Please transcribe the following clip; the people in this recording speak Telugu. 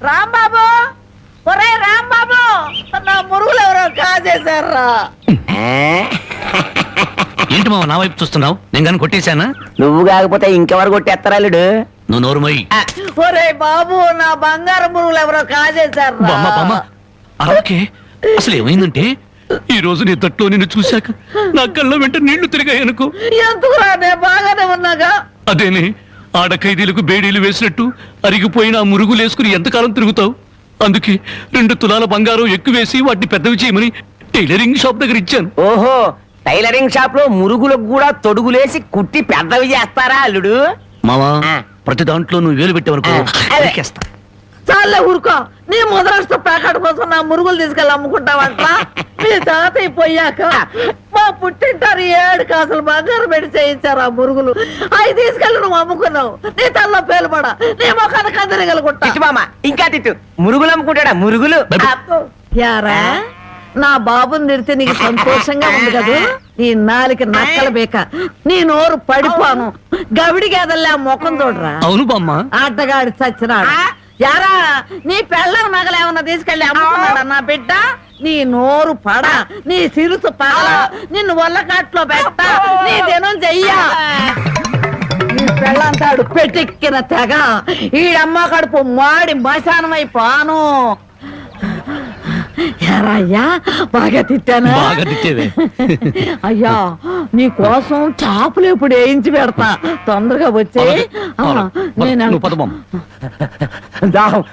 రాంబాబు, ఒరే రాంబాబు, నా మురుగులు ఎవరో కాజేశారా? ఏంటి మావ నా వైపు చూస్తున్నావు? నేను కానీ కొట్టేశానా? నువ్వు కాకపోతే ఇంకెవరు కొట్టేస్తారా అల్లుడు? నువ్వు నోరుమోయి. ఒరే బాబు, నా బంగారు మురుగులు ఎవరో కాజేశారా? బామ్మ బామ్మ అలాగే. అసలు ఏమైందంటే ఈ రోజు నీ తట్లో నిన్ను చూశాక నా కళ్ళ వెంట నీళ్లు తిరిగాయనుకో. ఎందుకురా, నేను బాగానే ఉన్నాగా. అదేనే, ఆడ ఖైదీలకు బేడీలు వేసినట్టు అరిగిపోయిన ఆ మురుగులు వేసుకుని ఎంతకాలం తిరుగుతావు? అందుకే 2 తులాల బంగారం ఎక్కువేసి వాటిని పెద్దవి చేయమని టైలరింగ్ షాప్ దగ్గర ఇచ్చాను. ఓహో, టైలరింగ్ షాప్ లో మురుగులకు కూడా తొడుగులేసి కుట్టి పెద్దవి చేస్తారా అల్లుడు? మావా, ప్రతి దాంట్లో నువ్వు వేలు పెట్టేవరకు చాలే ఊరుకో. నీ ముద్రాష్ట్ర ప్యాకెట్ కోసం నా మురుగులు తీసుకెళ్ళి అమ్ముకుంటావంట. మీ తాతయ్య పోయాక మా పుట్టింటారు 7 కాసులు బంగారం పెట్టి చేయించారు ఆ మురుగులు. అవి తీసుకెళ్ళి నువ్వు అమ్ముకున్నావు. నీ తల్లో పేలుపడ, నీ ముఖానికి అందరిగలుగుంటా. తిట్టు మామ, ఇంకా తిట్టు. మురుగులు అమ్ముకుంటాడా? మురుగులు. యారా, నా బాబుని తిడితే నీకు సంతోషంగా ఉంది కదా? నీ నాలిక నక్కల బేక, నీ నోరు పడిపోను. గవిడి గేదల్లా ముఖం చూడరా. అవును బామ్మ. ఆటగాడి చచ్చినాడు. యారా, నీ పెళ్ళం నగలేమన్నా తీసుకెళ్ళి అమ్ముకున్నాడా నా బిడ్డ? నీ నోరు పడ, నీ సిరుసు పగల, నిన్ను వల్లకాట్లో పెట్ట, నీ దినం చెయ్యా. నీ పెళ్ళంతాడు పెట్టెక్కిన తెగ, ఈడమ్మ కడుపు మాడి మశానమైపోను. అయ్యా, బాగా తిట్టానా? బాగా తిట్టేవే. అయ్యా, నీ కోసం చాపులు ఎప్పుడు వేయించి పెడతా. తొందరగా వచ్చే. నువ్వు పద బామ్మ. దాహం